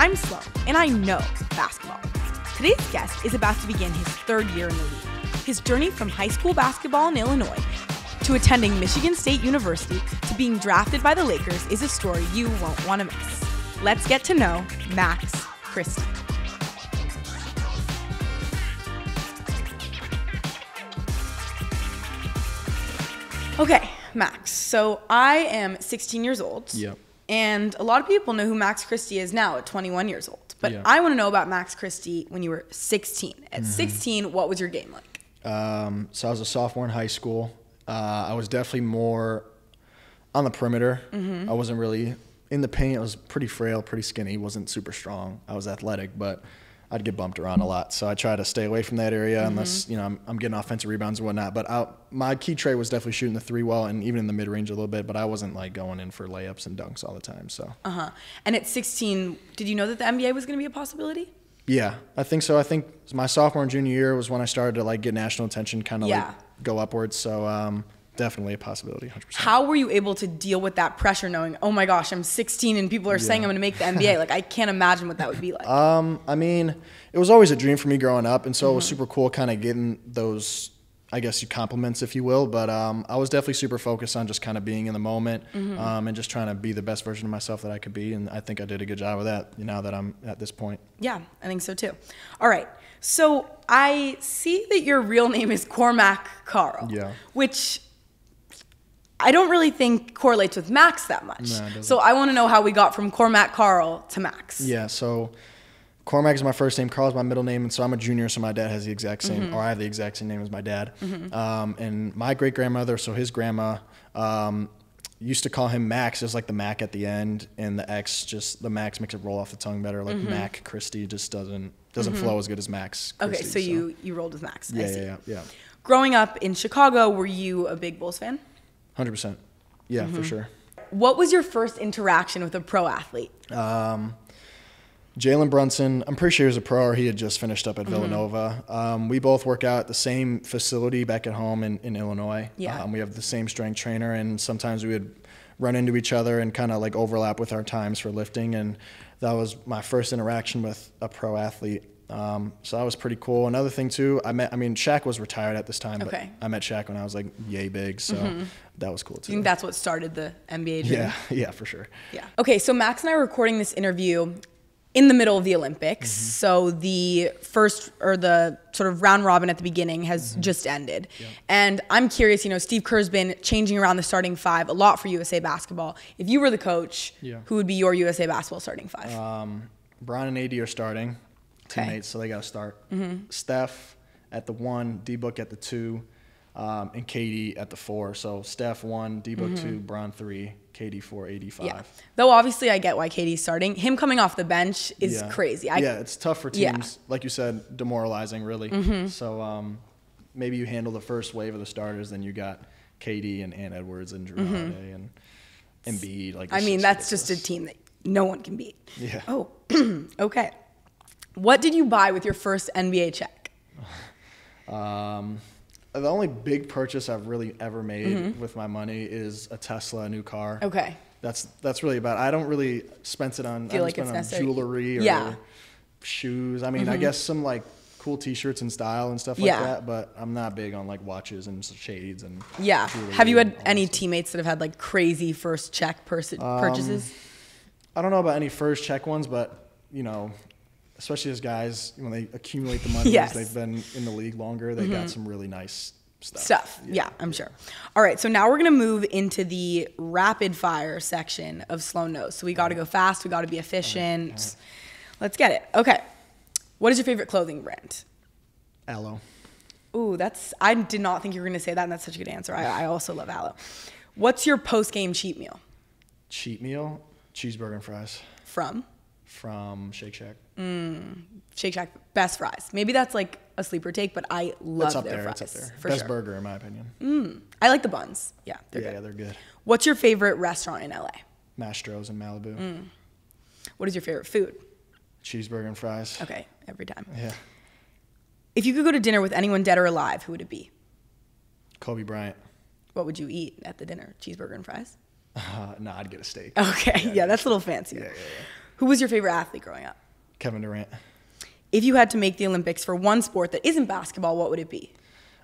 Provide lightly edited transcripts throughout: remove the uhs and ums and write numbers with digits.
I'm Sloane, and I know basketball. Today's guest is about to begin his third year in the league. His journey from high school basketball in Illinois to attending Michigan State University to being drafted by the Lakers is a story you won't want to miss. Let's get to know Max Christie. Okay, Max. So I am 16 years old. Yep. And a lot of people know who Max Christie is now at 21 years old. But I want to know about Max Christie when you were 16. At 16, what was your game like? So I was a sophomore in high school. I was definitely more on the perimeter. I wasn't really in the paint. I was pretty frail, pretty skinny. Wasn't super strong. I was athletic, but I'd get bumped around a lot. So I try to stay away from that area unless, you know, I'm getting offensive rebounds and whatnot. But my key trait was definitely shooting the three well and even in the mid-range a little bit. But I wasn't, like, going in for layups and dunks all the time. So. And at 16, did you know that the NBA was going to be a possibility? Yeah, I think so. I think my sophomore and junior year was when I started to, like, get national attention, kind of, like, go upwards. So definitely a possibility, 100%. How were you able to deal with that pressure knowing, oh my gosh, I'm 16 and people are saying I'm going to make the NBA? Like, I can't imagine what that would be like. I mean, it was always a dream for me growing up, and so it was super cool kind of getting those, I guess, compliments, if you will. But I was definitely super focused on just kind of being in the moment and just trying to be the best version of myself that I could be, and I think I did a good job of that now that I'm at this point. Yeah, I think so too. All right. So I see that your real name is Cormac Carl, which I don't really think correlates with Max that much. No, it doesn't. So I want to know how we got from Cormac Carl to Max. Yeah, so Cormac is my first name, Carl is my middle name, and so I'm a junior, so my dad has the exact same, or I have the exact same name as my dad. And my great-grandmother, so his grandma, used to call him Max, just like the Mac at the end, and the X, just the Max makes it roll off the tongue better. Like Mac Christie just doesn't flow as good as Max Christie. Okay, so you rolled with Max. I see. Yeah. Growing up in Chicago, were you a big Bulls fan? 100%. Yeah, for sure. What was your first interaction with a pro athlete? Jalen Brunson, I'm pretty sure he was a pro or he had just finished up at Villanova. We both work out at the same facility back at home in Illinois. Yeah. We have the same strength trainer, and sometimes we would run into each other and kind of like overlap with our times for lifting, and that was my first interaction with a pro athlete. So that was pretty cool. Another thing too, Shaq was retired at this time, but I met Shaq when I was like yay big, so that was cool too. You think that's what started the NBA dream? Yeah, for sure. Yeah. Okay, so Max and I are recording this interview in the middle of the Olympics. So the first, or the sort of round robin at the beginning has just ended. And I'm curious, you know, Steve Kerr's been changing around the starting five a lot for USA basketball. If you were the coach, who would be your USA basketball starting five? Bryant and AD are starting. Teammates, so they got to start. Steph at the 1, D-Book at the 2, and KD at the 4. So Steph 1, D-Book 2, Bron 3, KD 4, AD 5. Yeah. Though obviously I get why KD's starting. Him coming off the bench is crazy. It's tough for teams, like you said, demoralizing really. So maybe you handle the first wave of the starters, then you got KD and Ant Edwards and Drew Holiday and Embiid. Like, that's just a team that no one can beat. Yeah. Oh, okay. What did you buy with your first NBA check? The only big purchase I've really ever made with my money is a Tesla, a new car. Okay. That's really about it. I don't really spend it on, jewelry or shoes. I mean, I guess some like cool T-shirts and style and stuff like that, but I'm not big on like watches and shades and jewelry. Have you had any teammates that have had like crazy first check purchases? I don't know about any first check ones, but you know, especially as guys, when they accumulate the money as they've been in the league longer, they got some really nice stuff. Yeah, I'm sure. All right, so now we're going to move into the rapid fire section of Sloane Knows. So we got to go fast. We got to be efficient. Let's get it. Okay. What is your favorite clothing brand? Aloe. Ooh, I did not think you were going to say that, and that's such a good answer. I also love Aloe. What's your post-game cheat meal? Cheat meal? Cheeseburger and fries. From Shake Shack. Shake Shack, best fries. Maybe that's like a sleeper take, but I love their fries. It's up there. For Best sure. burger, in my opinion. I like the buns. Yeah, they're good. Yeah, they're good. What's your favorite restaurant in LA? Mastro's in Malibu. What is your favorite food? Cheeseburger and fries. Okay, every time. Yeah. If you could go to dinner with anyone dead or alive, who would it be? Kobe Bryant. What would you eat at the dinner? Cheeseburger and fries? No, I'd get a steak. Okay, yeah, that's a little fancier. Yeah. Who was your favorite athlete growing up? Kevin Durant. If you had to make the Olympics for one sport that isn't basketball, what would it be?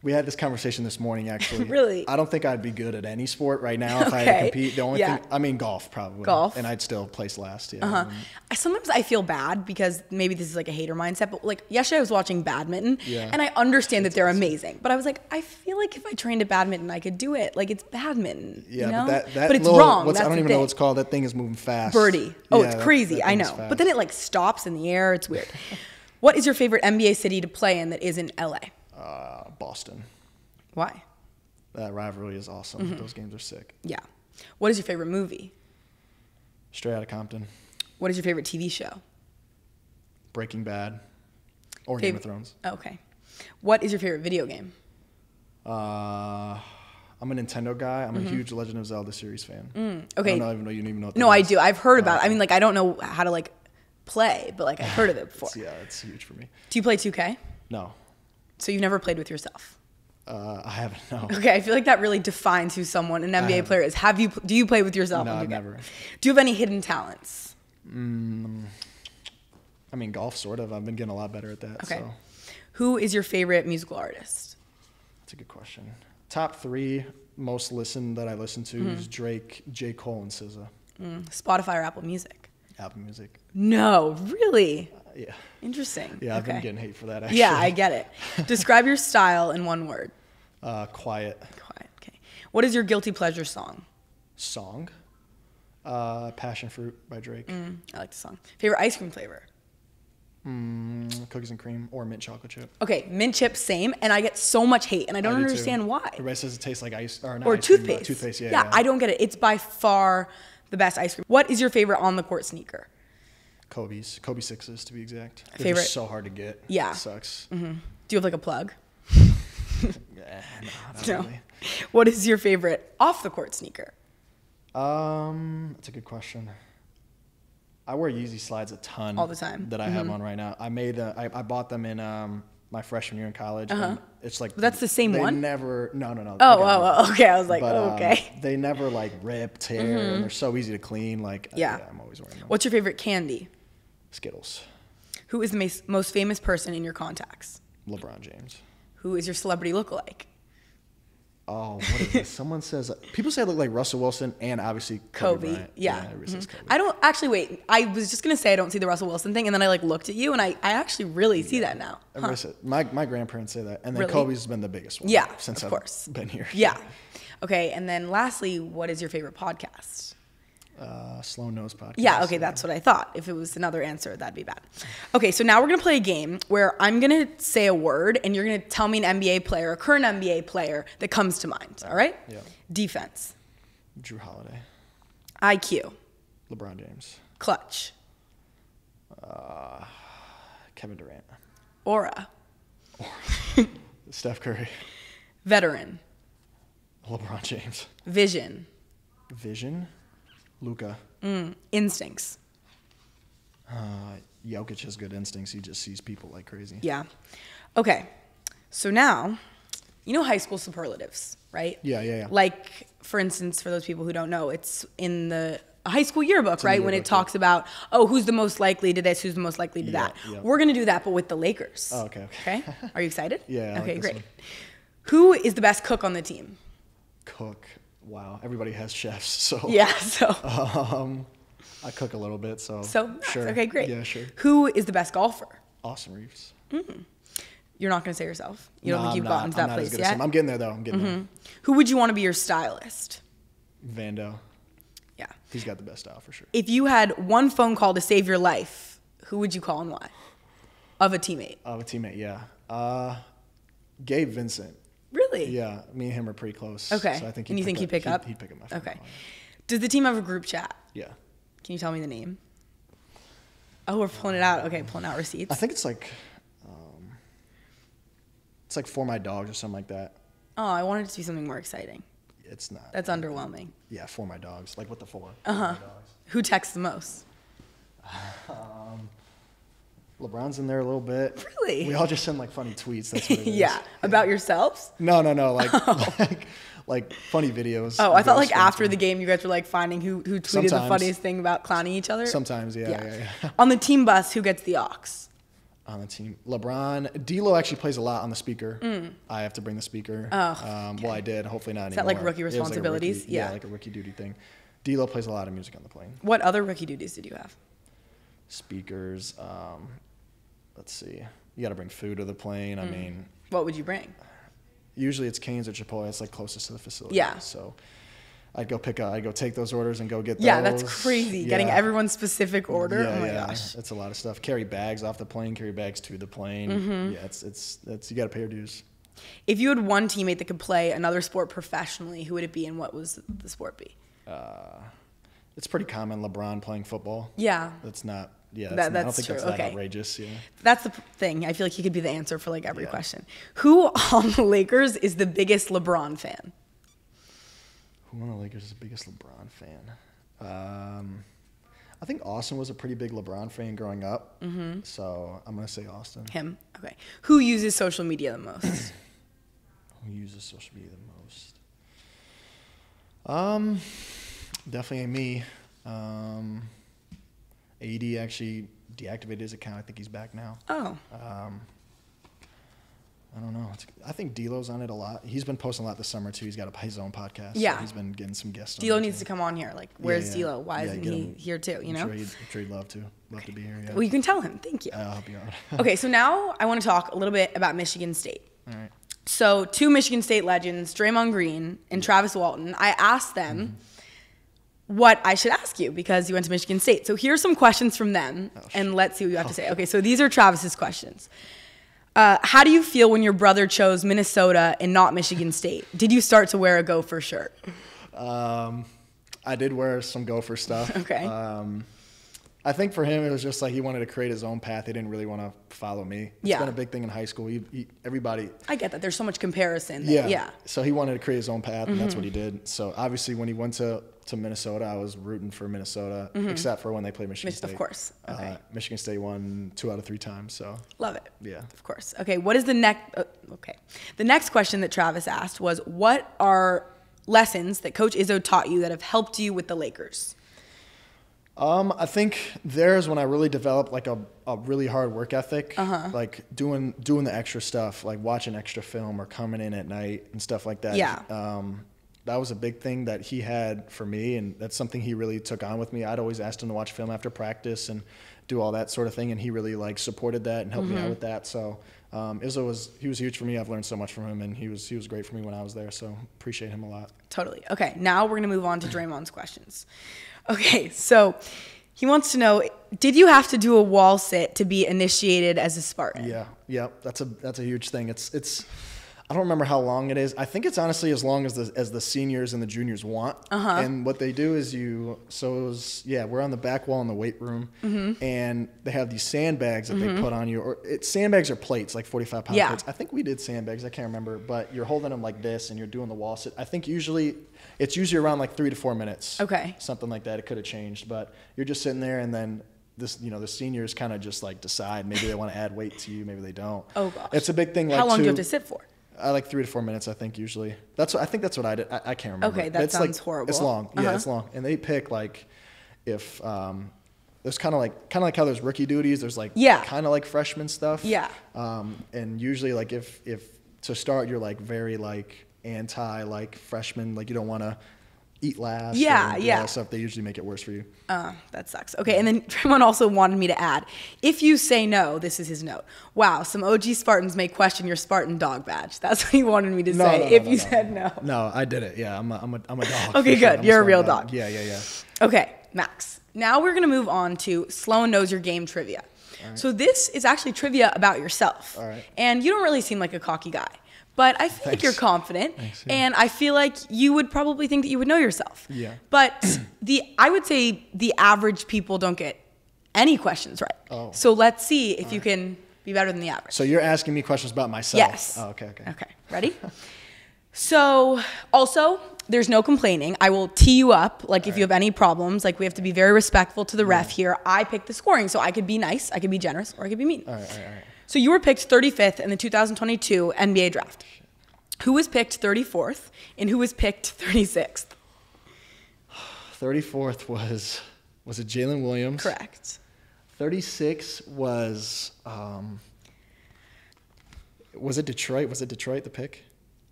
We had this conversation this morning, actually. Really? I don't think I'd be good at any sport right now if I had to compete. The only thing, I mean, golf probably. Golf. And I'd still place last. Yeah. Sometimes I feel bad because maybe this is like a hater mindset, but like yesterday I was watching badminton and I understand that they're amazing, but I was like, I feel like if I trained at badminton, I could do it. Like it's badminton. Yeah, you know? but it's wrong. I don't even know what it's called. That thing is moving fast. Birdie. Oh, it's crazy. I know. But then it like stops in the air. It's weird. What is your favorite NBA city to play in that isn't LA? Boston. Why? That rivalry is awesome. Those games are sick. Yeah. What is your favorite movie? Straight Outta Compton. What is your favorite TV show? Breaking Bad. Or Game of Thrones. Okay. What is your favorite video game? I'm a Nintendo guy. I'm a huge Legend of Zelda series fan. Okay. I don't even know you even know what that No, is. I do. I've heard about it. I mean, like, I don't know how to, like, play, but, like, I've heard of it before. Yeah, it's huge for me. Do you play 2K? No. So you've never played with yourself? I haven't, no. Okay, I feel like that really defines who someone, an NBA player is. Do you play with yourself? No, never. Do you have any hidden talents? I mean, golf, sort of. I've been getting a lot better at that. Okay. So. Who is your favorite musical artist? That's a good question. Top 3 most listened that I listen to is Drake, J. Cole, and SZA. Spotify or Apple Music? Apple Music. No, really? Yeah. Interesting. Yeah, I've been getting hate for that, actually. Yeah, I get it. Describe your style in one word. Quiet. Quiet, okay. What is your guilty pleasure song? Song? Passion Fruit by Drake. I like the song. Favorite ice cream flavor? Cookies and cream or mint chocolate chip. Okay, mint chip, same, and I get so much hate, and I don't understand why. Everybody says it tastes like ice or not or ice toothpaste. Cream, toothpaste, yeah, I don't get it. It's by far the best ice cream. What is your favorite on the court sneaker? Kobe's. Kobe 6s to be exact. They're Favorite? just so hard to get. Yeah. It sucks. Do you have like a plug? Not No. really. What is your favorite off the court sneaker? That's a good question. I wear Yeezy slides a ton All the time. that I have on right now. I bought them in my freshman year in college. And it's like That's the same one? No. Oh, okay. I was like, okay. They never like rip, tear, and they're so easy to clean. Like Yeah. I'm always wearing them. What's your favorite candy? Skittles. Who is the most famous person in your contacts? LeBron James. Who is your celebrity lookalike? Oh, what is this? Someone says people say I look like Russell Wilson and obviously Kobe Bryant. Yeah. Everybody says Kobe. I don't actually wait. I was just gonna say I don't see the Russell Wilson thing, and then I like looked at you, and I actually really see that now. Everybody said, my grandparents say that, and then Really? Kobe's been the biggest one. Yeah, since of course. I've been here. Yeah. Okay, and then lastly, what is your favorite podcast? Sloane Knows podcast. Yeah, okay, that's what I thought. If it was another answer, that'd be bad. Okay, so now we're gonna play a game where I'm gonna say a word, and you're gonna tell me an NBA player, a current NBA player that comes to mind. All right? Yeah. Defense. Drew Holiday. IQ. LeBron James. Clutch. Kevin Durant. Aura. Steph Curry. Veteran. LeBron James. Vision. Vision. Luka. Instincts. Jokic has good instincts. He just sees people like crazy. Yeah. Okay. So now, you know high school superlatives, right? Yeah. Like, for instance, for those people who don't know, it's in the high school yearbook, right? When it yearbook, talks about, who's the most likely to this, who's the most likely to that. Yeah. We're going to do that, but with the Lakers. Oh, okay. Okay? Are you excited? Yeah, I like Okay, this great. one. Who is the best cook on the team? Cook. Wow. Everybody has chefs, so. Yeah, so. I cook a little bit, so. Sure. Okay, great. Yeah, sure. Who is the best golfer? Austin Reeves. You're not going to say yourself. You don't Nah, think you've I'm gotten not. to that I'm not place as good as yet? him. I'm getting there, though. I'm getting there. Who would you want to be your stylist? Vando. Yeah. He's got the best style for sure. If you had one phone call to save your life, who would you call and why? Of a teammate. Of a teammate, yeah. Gabe Vincent. Really? Yeah, me and him are pretty close. Okay. So I think and you think he'd pick up? He'd pick up my phone Okay. call, Does the team have a group chat? yeah. Can you tell me the name? Oh, we're pulling it out. Okay, pulling out receipts. I think it's like For My Dogs or something like that. Oh, I wanted it to be something more exciting. It's not. That's underwhelming. Yeah, For My Dogs. Like what the for? Who texts the most? LeBron's in there a little bit. Really? We all just send like funny tweets. That's what it is. Yeah. About yourselves? No. Like like funny videos. Oh, I thought like after the game, you guys were like finding who tweeted Sometimes. the funniest thing about clowning each other. Sometimes, yeah. On the team bus, who gets the aux? On the team, LeBron. D'Lo actually plays a lot on the speaker. I have to bring the speaker. Okay. Well, I did. Hopefully not anymore. Is that like rookie responsibilities? Like yeah, like a rookie duty thing. D'Lo plays a lot of music on the plane. What other rookie duties did you have? Speakers. Let's see. You got to bring food to the plane. I mean, what would you bring? Usually it's Cane's or Chipotle. It's like closest to the facility. Yeah. So I'd go take those orders and go get those. Yeah, that's crazy. Yeah. Getting everyone's specific order. Yeah, oh my gosh. It's a lot of stuff. Carry bags off the plane, carry bags to the plane. Yeah, it's you got to pay your dues. If you had one teammate that could play another sport professionally, who would it be and what would the sport be? It's pretty common, LeBron playing football. Yeah. That's not, I that's don't think true. that's that outrageous. Yeah. That's the thing. I feel like he could be the answer for like every question. Who on the Lakers is the biggest LeBron fan? Who on the Lakers is the biggest LeBron fan? I think Austin was a pretty big LeBron fan growing up. So I'm going to say Austin. Him? Okay. Who uses social media the most? Who uses social media the most? Definitely me. AD actually deactivated his account. I think he's back now. Oh. I don't know. I think D'Lo's on it a lot. He's been posting a lot this summer too. He's got his own podcast. Yeah. So he's been getting some guests. D'Lo needs to come on here. Like, where's D'Lo? Why isn't he here too? You know? I'm sure he'd love to. Love to be here. Yeah. Well, you can tell him. Thank you. I'll help you out. Okay, so now I want to talk a little bit about Michigan State. All right. So 2 Michigan State legends, Draymond Green and Travis Walton. I asked them what I should ask you because you went to Michigan State. So here's some questions from them, and let's see what you have to say. Okay, so these are Travis's questions. How do you feel when your brother chose Minnesota and not Michigan State? Did you start to wear a Gopher shirt? I did wear some Gopher stuff. Okay. I think for him, it was just like he wanted to create his own path. He didn't really want to follow me. It's been a big thing in high school. Everybody. I get that. There's so much comparison. Yeah. So he wanted to create his own path, and that's what he did. So obviously, when he went to Minnesota, I was rooting for Minnesota, except for when they played Michigan State. Of course. Okay. Michigan State won 2 out of 3 times. So love it. Yeah. Of course. Okay. What is the next? Okay. The next question that Travis asked was, "What are lessons that Coach Izzo taught you that have helped you with the Lakers?" I think there's when I really developed like a really hard work ethic, like doing the extra stuff, like watching extra film or coming in at night and stuff like that. Yeah. That was a big thing that he had for me, and that's something he really took on with me. I'd always asked him to watch film after practice and do all that sort of thing, and he really like supported that and helped me out with that. So Izzo was huge for me. I've learned so much from him, and he was great for me when I was there. So appreciate him a lot. Totally. Okay, now we're gonna move on to Draymond's questions. Okay, so he wants to know: did you have to do a wall sit to be initiated as a Spartan? Yeah. That's a huge thing. It's I don't remember how long it is. I think it's honestly as long as the seniors and the juniors want. And what they do is we're on the back wall in the weight room, and they have these sandbags that they put on you. Or sandbags or plates, like 45-pound plates. I think we did sandbags. I can't remember, but you're holding them like this, and you're doing the wall sit. I think it's usually around like 3 to 4 minutes. Okay. Something like that. It could have changed, but you're just sitting there, and then the seniors kind of just like decide maybe they want to add weight to you, maybe they don't. Oh gosh. It's a big thing. How long do you have to sit for? Like 3 to 4 minutes, I think usually. I think that's what I did. I can't remember. Okay, that sounds horrible. It's long. Yeah, it's long. And they pick like if there's kind of like how there's rookie duties. There's like kind of like freshman stuff. Yeah. And usually like if to start you're like very like anti like freshman, like you don't want to eat last. Yeah. Stuff. They usually make it worse for you. That sucks. Okay, and then Draymond also wanted me to add, if you say no, this is his note. Wow, some OG Spartans may question your Spartan dog badge. That's what he wanted me to say. If you said no. No, I did it. Yeah, I'm a dog. Okay, good. You're a real dog. Yeah. Okay, Max. Now we're gonna move on to Sloane Knows Your Game trivia. Right. So this is actually trivia about yourself. All right. And you don't really seem like a cocky guy. But I feel like you're confident, and I feel like you would probably think that you would know yourself. Yeah. But I would say the average people don't get any questions right. Oh. So let's see if you can be better than the average. So you're asking me questions about myself? Yes. Oh, okay. Okay. Ready? So also, there's no complaining. I will tee you up. Like if you have any problems, like we have to be very respectful to the ref here. I pick the scoring, so I could be nice, I could be generous, or I could be mean. All right. So you were picked 35th in the 2022 NBA draft. Who was picked 34th and who was picked 36th? 34th was it Jalen Williams? Correct. 36 was it Detroit? Was it Detroit the pick?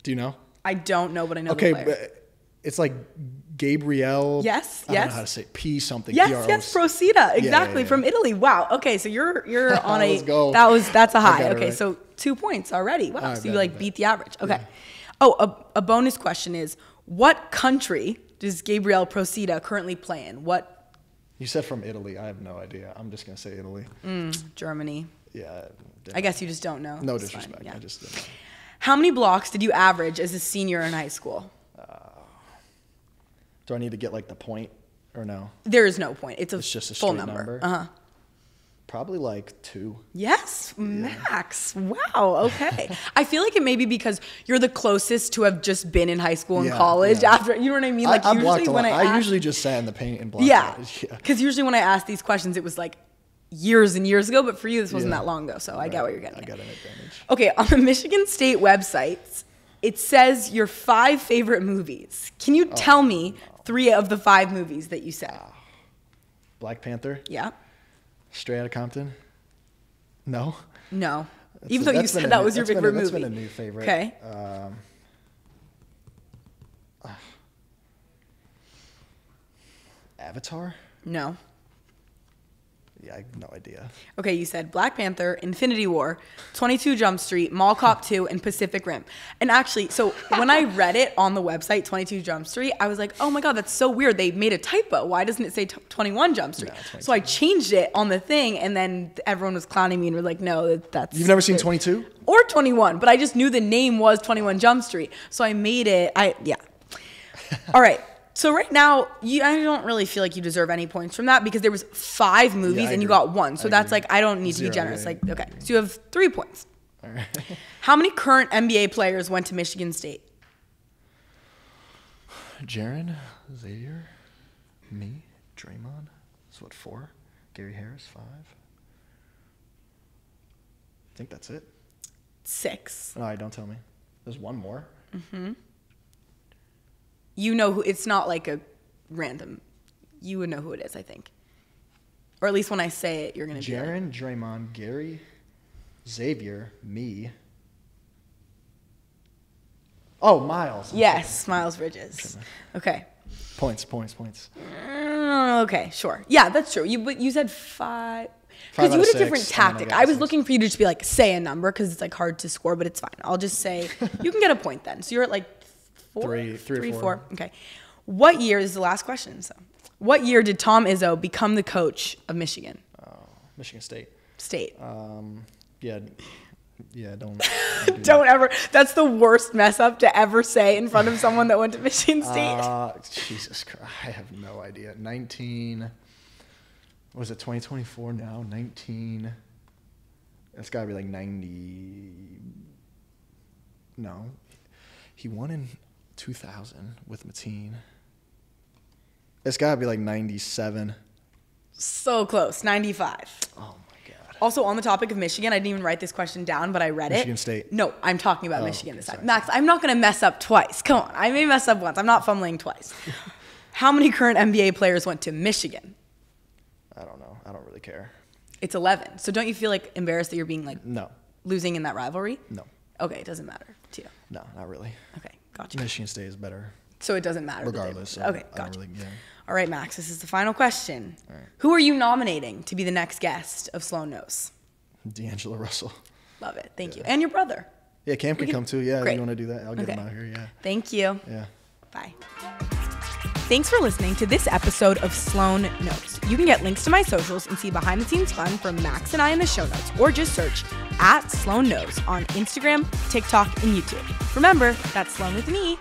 Do you know? I don't know, but I know okay, the player. But it's like Gabriel. Yes, I don't know how to say it. P something. Yes, P-R-O-C. yes, Procida, exactly, yeah. From Italy. Wow. Okay, so you're on Let's go. that's a high. Okay, right. so 2 points already. Wow, Right, so you beat the average. Okay. Yeah. Oh, a bonus question is, what country does Gabriel Procida currently play in? What? You said from Italy. I have no idea. I'm just gonna say Italy. Germany. Yeah. I guess you just don't know. No It's disrespect. fine, yeah. I just didn't know. How many blocks did you average as a senior in high school? Do I need to get like the point or no? There is no point. It's just a full straight number? Probably like 2. Yes, Max. Wow. Okay. I feel like it may be because you're the closest to have just been in high school and college after. You know what I mean? Like I usually blocked a when lot. I usually just sat in the paint and blocked. yeah, it. because usually when I ask these questions, it was like years and years ago. But for you, this wasn't that long ago. So I get what you're getting. I at. got an advantage. Okay, on the Michigan State website, it says your 5 favorite movies. Can you tell me 3 of the 5 movies that you said? Black Panther. Yeah. Straight Outta Compton. No. No. Even though you said that was your favorite movie. That's been a new favorite. Okay. Avatar. No. Yeah, I have no idea. Okay, you said Black Panther, Infinity War, 22 Jump Street, Mall Cop 2, and Pacific Rim. And actually, so when I read it on the website, 22 Jump Street, I was like, oh my God, that's so weird. They made a typo. Why doesn't it say 21 Jump Street? No, so I changed it on the thing, and then everyone was clowning me and were like, no, that's... You've never seen 22? Or 21, but I just knew the name was 21 Jump Street. So I made it, All right. So right now, I don't really feel like you deserve any points from that because there was 5 movies and you got 1. So that's like, I don't need to be generous. Yeah. Like, okay. So you have 3 points. All right. How many current NBA players went to Michigan State? Jaren, Xavier, me, Draymond. That's what, 4? Gary Harris, 5. I think that's it. 6. All right, don't tell me. There's 1 more. Mm-hmm. You know who, it's not like a random, you would know who it is, I think. Or at least when I say it, you're going to be like, Jaren, Draymond, Gary, Xavier, me. Oh, Miles. Yes, Miles Bridges. Okay. Points. Okay, sure. Yeah, that's true. But you said 5. Because you out had of a different 6, and then I tactic. got I was 6. looking for you to just be like, say a number because it's like hard to score, but it's fine. I'll just say, you can get a point then. So you're at like 4? 3 or 4. Okay. What year, this is the last question, so. What year did Tom Izzo become the coach of Michigan? Michigan State. Don't Don't ever. That's the worst mess up to ever say in front of someone that went to Michigan State. Jesus Christ, I have no idea. 19. Was it 2024 now? 19. It's got to be like 90. No. He won in 2000 with Mateen. It's got to be like 97. So close. 95. Oh, my God. Also, on the topic of Michigan, I didn't even write this question down, but I read Michigan it. State. No, I'm talking about Michigan this time. Sorry. Max, I'm not going to mess up twice. Come on. I may mess up once. I'm not fumbling twice. How many current NBA players went to Michigan? I don't know. I don't really care. It's 11. So don't you feel like embarrassed that you're being like No. losing in that rivalry? No. Okay, it doesn't matter to you. No, not really. Okay, gotcha. Michigan State is better. So it doesn't matter. Regardless. So Okay, I don't gotcha. really, All right, Max, this is the final question. All right. Who are you nominating to be the next guest of Sloane Knows? D'Angelo Russell. Love it. Thank you. And your brother. Yeah, Cam can come too. Yeah, Great. you want to do that? I'll get him Okay. out here. Yeah. Thank you. Yeah. Bye. Thanks for listening to this episode of Sloane Knows. You can get links to my socials and see behind the scenes fun from Max and I in the show notes, or just search @Sloane Knows on Instagram, TikTok, and YouTube. Remember, that's Sloane with an E.